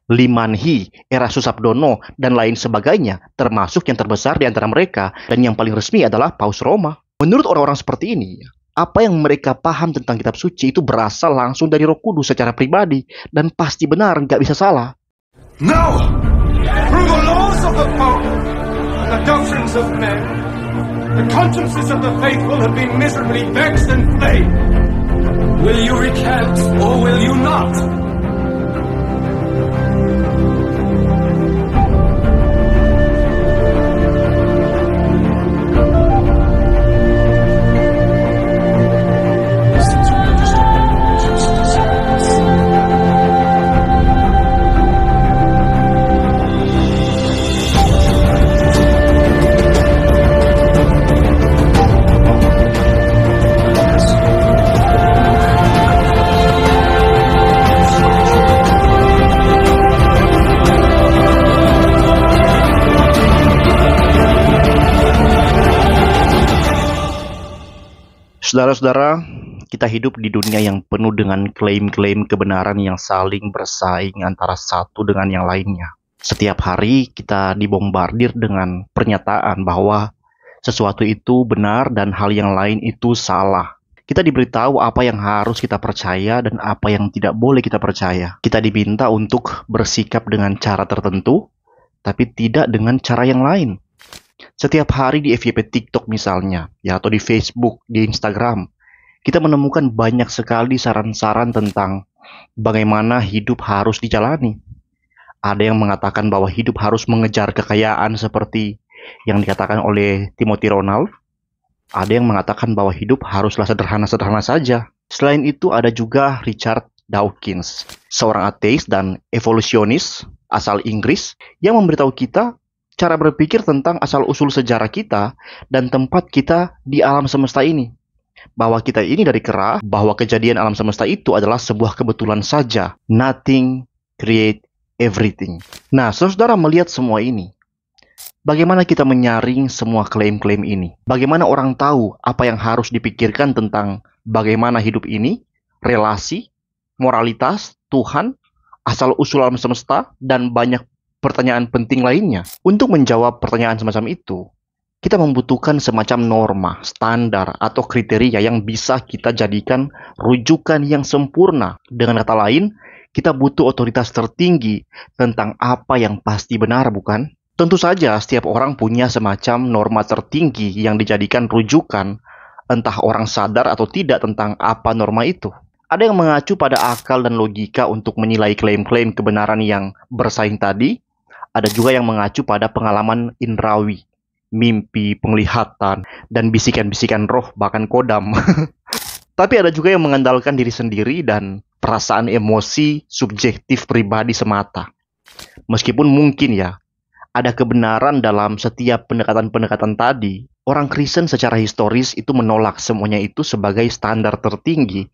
Limanhi, Era Susabdono, dan lain sebagainya, termasuk yang terbesar di antara mereka, dan yang paling resmi adalah Paus Roma. Menurut orang-orang seperti ini, apa yang mereka paham tentang kitab suci itu berasal langsung dari Roh Kudus secara pribadi, dan pasti benar, nggak bisa salah. No! Through the laws of the Pope and the doctrines of men, the consciences of the faithful have been miserably vexed and flayed. Will you recant or will you not? Saudara-saudara, kita hidup di dunia yang penuh dengan klaim-klaim kebenaran yang saling bersaing antara satu dengan yang lainnya. Setiap hari kita dibombardir dengan pernyataan bahwa sesuatu itu benar dan hal yang lain itu salah. Kita diberitahu apa yang harus kita percaya dan apa yang tidak boleh kita percaya. Kita diminta untuk bersikap dengan cara tertentu, tapi tidak dengan cara yang lain. Setiap hari di FYP TikTok misalnya, ya, atau di Facebook, di Instagram, kita menemukan banyak sekali saran-saran tentang bagaimana hidup harus dijalani. Ada yang mengatakan bahwa hidup harus mengejar kekayaan seperti yang dikatakan oleh Timothy Ronald. Ada yang mengatakan bahwa hidup haruslah sederhana-sederhana saja. Selain itu ada juga Richard Dawkins, seorang ateis dan evolusionis asal Inggris yang memberitahu kita cara berpikir tentang asal-usul sejarah kita dan tempat kita di alam semesta ini. Bahwa kita ini dari kera, bahwa kejadian alam semesta itu adalah sebuah kebetulan saja. Nothing create everything. Nah, saudara melihat semua ini. Bagaimana kita menyaring semua klaim-klaim ini? Bagaimana orang tahu apa yang harus dipikirkan tentang bagaimana hidup ini, relasi, moralitas, Tuhan, asal-usul alam semesta, dan banyak pertanyaan penting lainnya. Untuk menjawab pertanyaan semacam itu, kita membutuhkan semacam norma, standar, atau kriteria yang bisa kita jadikan rujukan yang sempurna. Dengan kata lain, kita butuh otoritas tertinggi tentang apa yang pasti benar, bukan? Tentu saja setiap orang punya semacam norma tertinggi yang dijadikan rujukan, entah orang sadar atau tidak tentang apa norma itu. Ada yang mengacu pada akal dan logika untuk menilai klaim-klaim kebenaran yang bersaing tadi. Ada juga yang mengacu pada pengalaman indrawi, mimpi, penglihatan, dan bisikan-bisikan roh, bahkan kodam. Tapi ada juga yang mengandalkan diri sendiri dan perasaan emosi subjektif pribadi semata. Meskipun mungkin ya, ada kebenaran dalam setiap pendekatan-pendekatan tadi, orang Kristen secara historis itu menolak semuanya itu sebagai standar tertinggi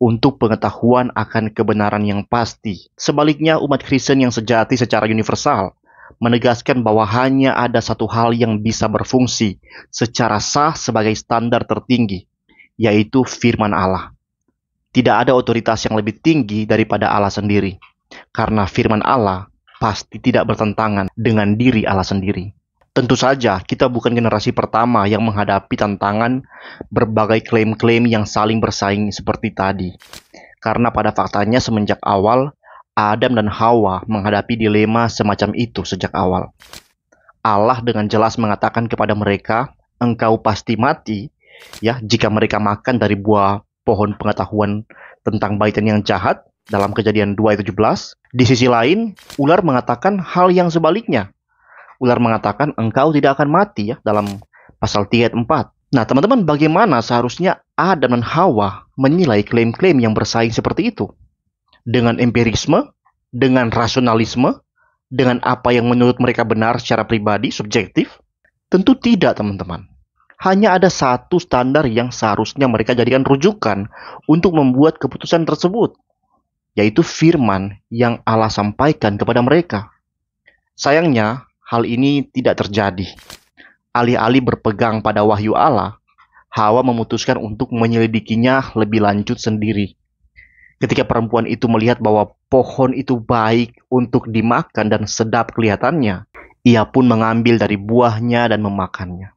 untuk pengetahuan akan kebenaran yang pasti. Sebaliknya, umat Kristen yang sejati secara universal menegaskan bahwa hanya ada satu hal yang bisa berfungsi secara sah sebagai standar tertinggi, yaitu firman Allah. Tidak ada otoritas yang lebih tinggi daripada Allah sendiri, karena firman Allah pasti tidak bertentangan dengan diri Allah sendiri. Tentu saja, kita bukan generasi pertama yang menghadapi tantangan berbagai klaim-klaim yang saling bersaing seperti tadi. Karena pada faktanya semenjak awal, Adam dan Hawa menghadapi dilema semacam itu sejak awal. Allah dengan jelas mengatakan kepada mereka, engkau pasti mati, ya, jika mereka makan dari buah pohon pengetahuan tentang baik dan yang jahat, dalam Kejadian 2:17. Di sisi lain, ular mengatakan hal yang sebaliknya. Ular mengatakan engkau tidak akan mati, ya, dalam pasal 3:4. Nah, teman-teman, bagaimana seharusnya Adam dan Hawa menilai klaim-klaim yang bersaing seperti itu? Dengan empirisme, dengan rasionalisme, dengan apa yang menurut mereka benar secara pribadi, subjektif? Tentu tidak, teman-teman. Hanya ada satu standar yang seharusnya mereka jadikan rujukan untuk membuat keputusan tersebut, yaitu firman yang Allah sampaikan kepada mereka. Sayangnya, hal ini tidak terjadi. Alih-alih berpegang pada wahyu Allah, Hawa memutuskan untuk menyelidikinya lebih lanjut sendiri. Ketika perempuan itu melihat bahwa pohon itu baik untuk dimakan dan sedap kelihatannya, ia pun mengambil dari buahnya dan memakannya.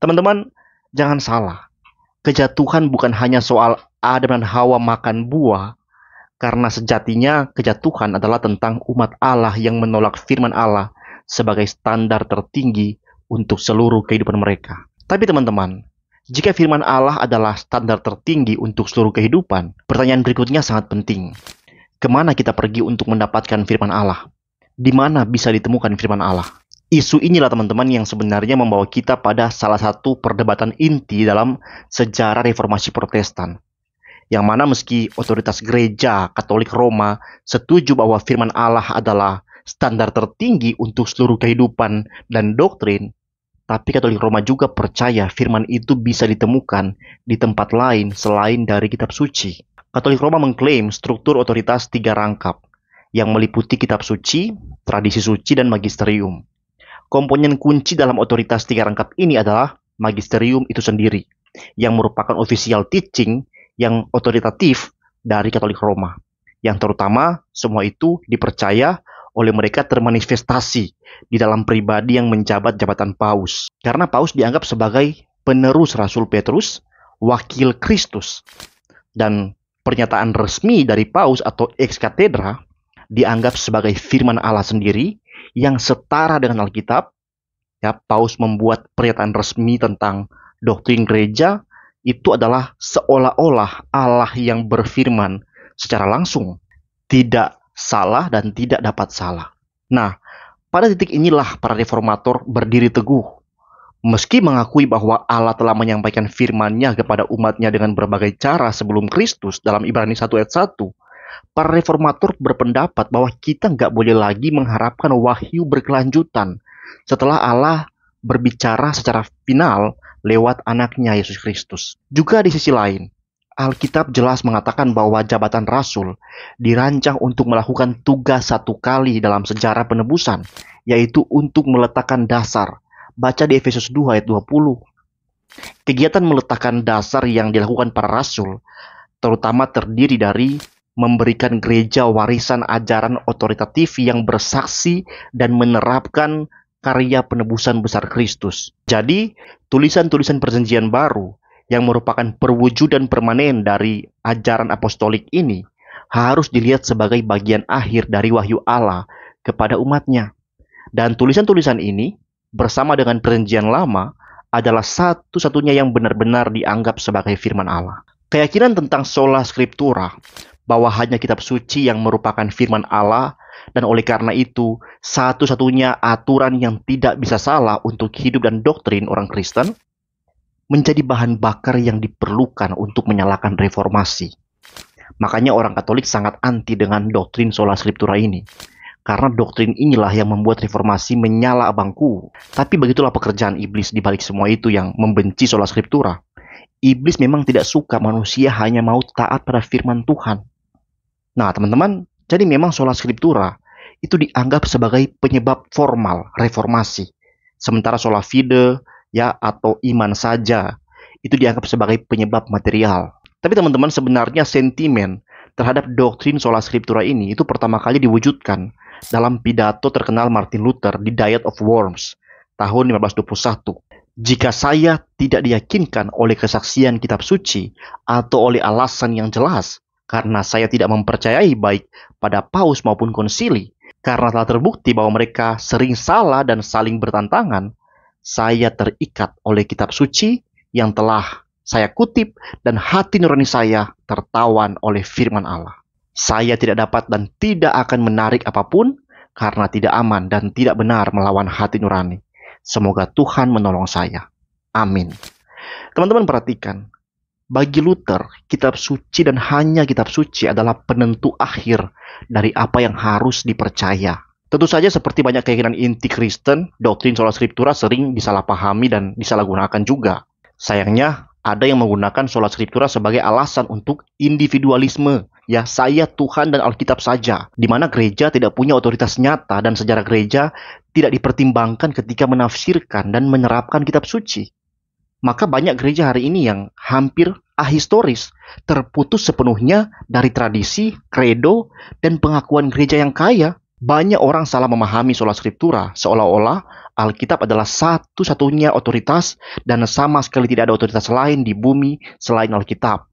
Teman-teman, jangan salah. Kejatuhan bukan hanya soal Adam dan Hawa makan buah, karena sejatinya kejatuhan adalah tentang umat Allah yang menolak firman Allah sebagai standar tertinggi untuk seluruh kehidupan mereka. Tapi teman-teman, jika firman Allah adalah standar tertinggi untuk seluruh kehidupan, pertanyaan berikutnya sangat penting. Kemana kita pergi untuk mendapatkan firman Allah? Di mana bisa ditemukan firman Allah? Isu inilah teman-teman yang sebenarnya membawa kita pada salah satu perdebatan inti dalam sejarah reformasi Protestan. Yang mana meski otoritas gereja Katolik Roma setuju bahwa firman Allah adalah standar tertinggi untuk seluruh kehidupan dan doktrin, tapi Katolik Roma juga percaya firman itu bisa ditemukan di tempat lain selain dari kitab suci. Katolik Roma mengklaim struktur otoritas 3 rangkap, yang meliputi kitab suci, tradisi suci, dan magisterium. Komponen kunci dalam otoritas 3 rangkap ini adalah magisterium itu sendiri, yang merupakan official teaching yang otoritatif dari Katolik Roma. Yang terutama, semua itu dipercaya oleh mereka termanifestasi di dalam pribadi yang menjabat jabatan Paus. Karena Paus dianggap sebagai penerus Rasul Petrus, wakil Kristus. Dan pernyataan resmi dari Paus atau ex cathedra dianggap sebagai firman Allah sendiri yang setara dengan Alkitab. Ya, Paus membuat pernyataan resmi tentang doktrin gereja itu adalah seolah-olah Allah yang berfirman secara langsung, tidak salah dan tidak dapat salah. Nah, pada titik inilah para reformator berdiri teguh. Meski mengakui bahwa Allah telah menyampaikan firman-Nya kepada umatnya dengan berbagai cara sebelum Kristus dalam Ibrani 1 ayat 1, para reformator berpendapat bahwa kita nggak boleh lagi mengharapkan wahyu berkelanjutan setelah Allah berbicara secara final lewat anaknya Yesus Kristus. Juga di sisi lain, Alkitab jelas mengatakan bahwa jabatan Rasul dirancang untuk melakukan tugas satu kali dalam sejarah penebusan, yaitu untuk meletakkan dasar. Baca di Efesus 2 ayat 20. Kegiatan meletakkan dasar yang dilakukan para rasul terutama terdiri dari memberikan gereja warisan ajaran otoritatif yang bersaksi dan menerapkan karya penebusan besar Kristus. Jadi, tulisan-tulisan perjanjian baru yang merupakan perwujudan permanen dari ajaran apostolik ini harus dilihat sebagai bagian akhir dari wahyu Allah kepada umatnya. Dan tulisan-tulisan ini bersama dengan perjanjian lama adalah satu-satunya yang benar-benar dianggap sebagai firman Allah. Keyakinan tentang sola scriptura, bahwa hanya kitab suci yang merupakan firman Allah, dan oleh karena itu satu-satunya aturan yang tidak bisa salah untuk hidup dan doktrin orang Kristen, menjadi bahan bakar yang diperlukan untuk menyalakan reformasi. Makanya orang Katolik sangat anti dengan doktrin sola scriptura ini, karena doktrin inilah yang membuat reformasi menyala abangku. Tapi begitulah pekerjaan iblis di balik semua itu yang membenci sola scriptura. Iblis memang tidak suka manusia hanya mau taat pada firman Tuhan. Nah, teman-teman, jadi memang sola scriptura itu dianggap sebagai penyebab formal reformasi. Sementara sola fide ya atau iman saja itu dianggap sebagai penyebab material. Tapi teman-teman, sebenarnya sentimen terhadap doktrin sola scriptura ini itu pertama kali diwujudkan dalam pidato terkenal Martin Luther di Diet of Worms tahun 1521. Jika saya tidak diyakinkan oleh kesaksian kitab suci atau oleh alasan yang jelas, karena saya tidak mempercayai baik pada paus maupun konsili, karena telah terbukti bahwa mereka sering salah dan saling bertentangan, saya terikat oleh kitab suci yang telah saya kutip dan hati nurani saya tertawan oleh firman Allah. Saya tidak dapat dan tidak akan menarik apapun karena tidak aman dan tidak benar melawan hati nurani. Semoga Tuhan menolong saya. Amin. Teman-teman perhatikan, bagi Luther, kitab suci dan hanya kitab suci adalah penentu akhir dari apa yang harus dipercaya. Tentu saja seperti banyak keyakinan inti Kristen, doktrin sola scriptura sering disalahpahami dan disalahgunakan juga. Sayangnya, ada yang menggunakan sola scriptura sebagai alasan untuk individualisme. Ya, saya Tuhan dan Alkitab saja, di mana gereja tidak punya otoritas nyata dan sejarah gereja tidak dipertimbangkan ketika menafsirkan dan menerapkan kitab suci. Maka banyak gereja hari ini yang hampir ahistoris, terputus sepenuhnya dari tradisi, kredo, dan pengakuan gereja yang kaya. Banyak orang salah memahami sola scriptura, seolah-olah Alkitab adalah satu-satunya otoritas dan sama sekali tidak ada otoritas lain di bumi selain Alkitab.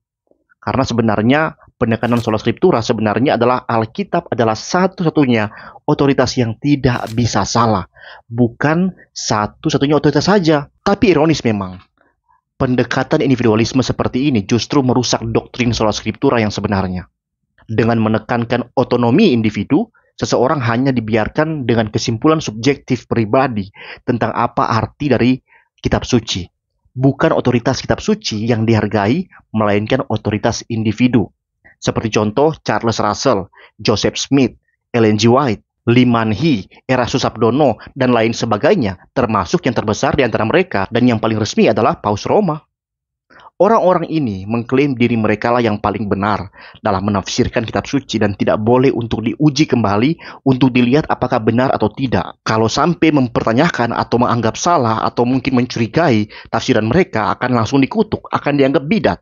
Karena sebenarnya penekanan sola scriptura sebenarnya adalah Alkitab adalah satu-satunya otoritas yang tidak bisa salah. Bukan satu-satunya otoritas saja. Tapi ironis memang, pendekatan individualisme seperti ini justru merusak doktrin sola scriptura yang sebenarnya. Dengan menekankan otonomi individu, seseorang hanya dibiarkan dengan kesimpulan subjektif pribadi tentang apa arti dari kitab suci. Bukan otoritas kitab suci yang dihargai, melainkan otoritas individu. Seperti contoh Charles Russell, Joseph Smith, Ellen G. White, Lee Man-hee, Erastus Abdono, dan lain sebagainya, termasuk yang terbesar di antara mereka dan yang paling resmi adalah Paus Roma. Orang-orang ini mengklaim diri mereka lah yang paling benar dalam menafsirkan kitab suci dan tidak boleh untuk diuji kembali untuk dilihat apakah benar atau tidak. Kalau sampai mempertanyakan atau menganggap salah atau mungkin mencurigai tafsiran mereka akan langsung dikutuk, akan dianggap bidat.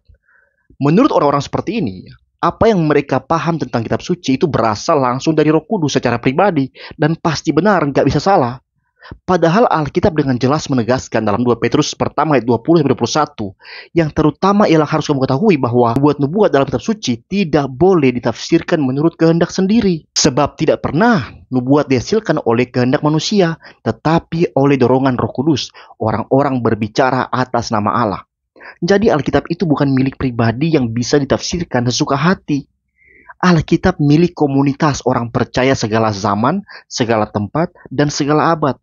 Menurut orang-orang seperti ini, apa yang mereka paham tentang kitab suci itu berasal langsung dari Roh Kudus secara pribadi dan pasti benar, nggak bisa salah. Padahal Alkitab dengan jelas menegaskan dalam 2 Petrus pertama ayat 20-21 yang terutama ialah harus kamu ketahui bahwa nubuat-nubuat dalam kitab suci tidak boleh ditafsirkan menurut kehendak sendiri. Sebab tidak pernah nubuat dihasilkan oleh kehendak manusia, tetapi oleh dorongan Roh Kudus, orang-orang berbicara atas nama Allah. Jadi Alkitab itu bukan milik pribadi yang bisa ditafsirkan sesuka hati. Alkitab milik komunitas orang percaya segala zaman, segala tempat, dan segala abad.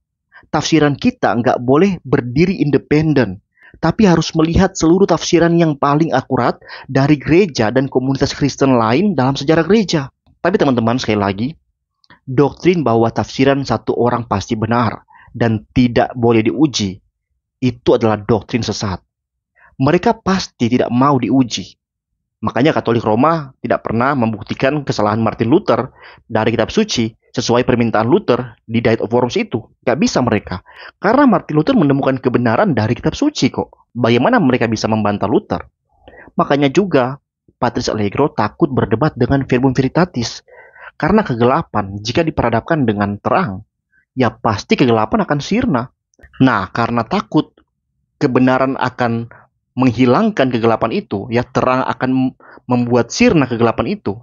Tafsiran kita nggak boleh berdiri independen, tapi harus melihat seluruh tafsiran yang paling akurat dari gereja dan komunitas Kristen lain dalam sejarah gereja. Tapi teman-teman, sekali lagi, doktrin bahwa tafsiran satu orang pasti benar dan tidak boleh diuji, itu adalah doktrin sesat. Mereka pasti tidak mau diuji. Makanya Katolik Roma tidak pernah membuktikan kesalahan Martin Luther dari kitab suci sesuai permintaan Luther di Diet of Worms itu. Gak bisa mereka. Karena Martin Luther menemukan kebenaran dari kitab suci kok. Bagaimana mereka bisa membantah Luther? Makanya juga Patrice Allegro takut berdebat dengan Verbum Veritatis. Karena kegelapan jika diperhadapkan dengan terang, ya pasti kegelapan akan sirna. Nah, karena takut kebenaran akan menghilangkan kegelapan itu, ya terang akan membuat sirna kegelapan itu,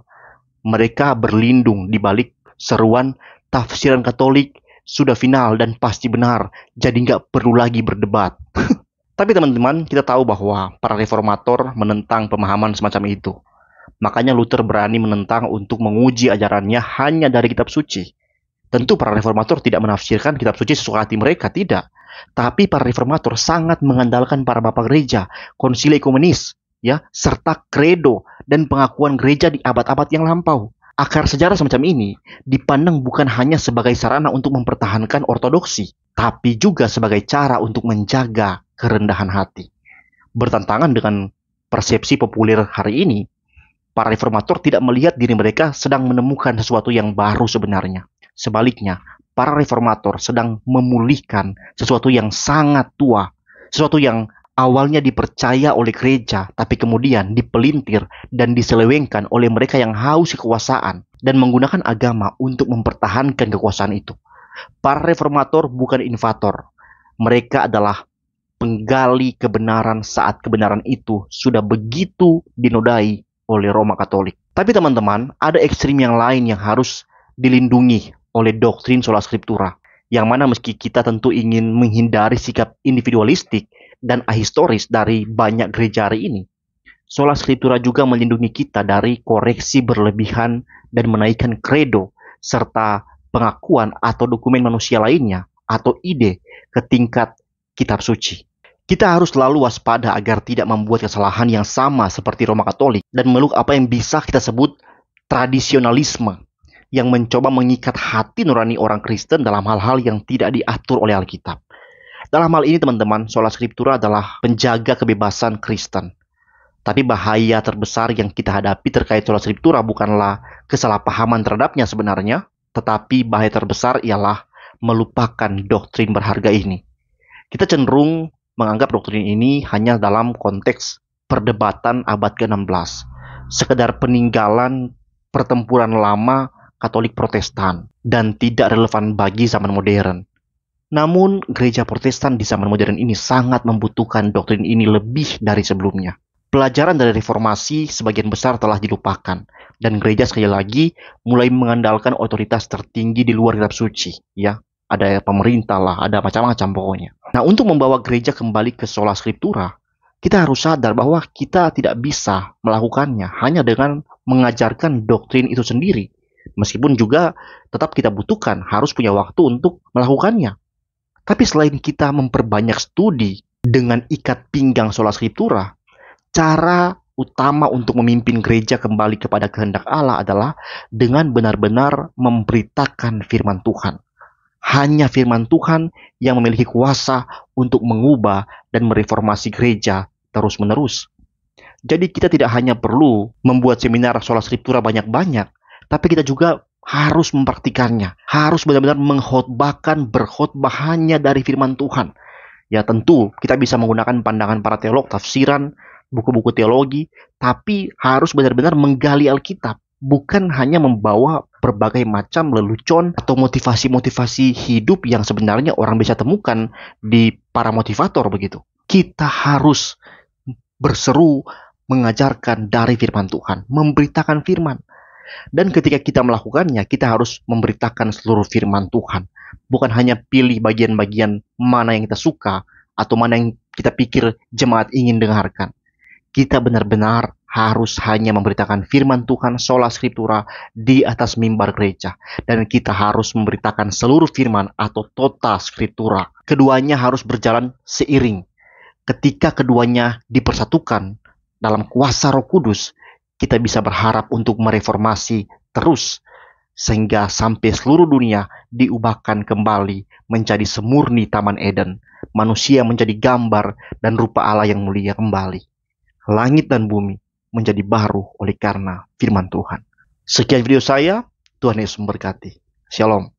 mereka berlindung di balik seruan tafsiran Katolik sudah final dan pasti benar, jadi nggak perlu lagi berdebat. Tapi teman-teman, kita tahu bahwa para reformator menentang pemahaman semacam itu. Makanya Luther berani menentang untuk menguji ajarannya hanya dari kitab suci. Tentu para reformator tidak menafsirkan kitab suci sesuka hati mereka, tidak. Tapi para reformator sangat mengandalkan para bapak gereja, konsili ekumenis, ya, serta kredo dan pengakuan gereja di abad-abad yang lampau. Akar sejarah semacam ini dipandang bukan hanya sebagai sarana untuk mempertahankan ortodoksi, tapi juga sebagai cara untuk menjaga kerendahan hati. Bertentangan dengan persepsi populer hari ini, para reformator tidak melihat diri mereka sedang menemukan sesuatu yang baru sebenarnya. Sebaliknya, para reformator sedang memulihkan sesuatu yang sangat tua, sesuatu yang awalnya dipercaya oleh gereja, tapi kemudian dipelintir dan diselewengkan oleh mereka yang haus kekuasaan dan menggunakan agama untuk mempertahankan kekuasaan itu. Para reformator bukan inovator. Mereka adalah penggali kebenaran saat kebenaran itu sudah begitu dinodai oleh Roma Katolik. Tapi teman-teman, ada ekstrim yang lain yang harus dilindungi oleh doktrin sola scriptura, yang mana meski kita tentu ingin menghindari sikap individualistik dan ahistoris dari banyak gereja hari ini, sola scriptura juga melindungi kita dari koreksi berlebihan dan menaikkan kredo serta pengakuan atau dokumen manusia lainnya atau ide ke tingkat kitab suci. Kita harus selalu waspada agar tidak membuat kesalahan yang sama seperti Roma Katolik dan meluk apa yang bisa kita sebut tradisionalisme, yang mencoba mengikat hati nurani orang Kristen dalam hal-hal yang tidak diatur oleh Alkitab. Dalam hal ini teman-teman, sola scriptura adalah penjaga kebebasan Kristen. Tapi bahaya terbesar yang kita hadapi terkait sola scriptura bukanlah kesalahpahaman terhadapnya sebenarnya, tetapi bahaya terbesar ialah melupakan doktrin berharga ini. Kita cenderung menganggap doktrin ini hanya dalam konteks perdebatan abad ke-16, sekedar peninggalan pertempuran lama Katolik Protestan dan tidak relevan bagi zaman modern. Namun, gereja Protestan di zaman modern ini sangat membutuhkan doktrin ini lebih dari sebelumnya. Pelajaran dari reformasi sebagian besar telah dilupakan, dan gereja sekali lagi mulai mengandalkan otoritas tertinggi di luar kitab suci, ya. Ada pemerintah lah, ada macam-macam pokoknya. Nah, untuk membawa gereja kembali ke sola scriptura, kita harus sadar bahwa kita tidak bisa melakukannya hanya dengan mengajarkan doktrin itu sendiri. Meskipun juga tetap kita butuhkan, harus punya waktu untuk melakukannya. Tapi selain kita memperbanyak studi dengan ikat pinggang sola scriptura, cara utama untuk memimpin gereja kembali kepada kehendak Allah adalah dengan benar-benar memberitakan firman Tuhan. Hanya firman Tuhan yang memiliki kuasa untuk mengubah dan mereformasi gereja terus-menerus. Jadi kita tidak hanya perlu membuat seminar sola scriptura banyak-banyak, tapi kita juga harus mempraktikannya. Harus benar-benar berkhotbah hanya dari firman Tuhan. Ya tentu kita bisa menggunakan pandangan para teolog, tafsiran, buku-buku teologi, tapi harus benar-benar menggali Alkitab. Bukan hanya membawa berbagai macam lelucon atau motivasi-motivasi hidup yang sebenarnya orang bisa temukan di para motivator begitu. Kita harus berseru mengajarkan dari firman Tuhan, memberitakan firman. Dan ketika kita melakukannya, kita harus memberitakan seluruh firman Tuhan. Bukan hanya pilih bagian-bagian mana yang kita suka atau mana yang kita pikir jemaat ingin dengarkan. Kita benar-benar harus hanya memberitakan firman Tuhan sola scriptura di atas mimbar gereja. Dan kita harus memberitakan seluruh firman atau tota scriptura. Keduanya harus berjalan seiring. Ketika keduanya dipersatukan dalam kuasa Roh Kudus, kita bisa berharap untuk mereformasi terus. Sehingga sampai seluruh dunia diubahkan kembali menjadi semurni Taman Eden. Manusia menjadi gambar dan rupa Allah yang mulia kembali. Langit dan bumi menjadi baru oleh karena firman Tuhan. Sekian video saya, Tuhan Yesus memberkati. Shalom.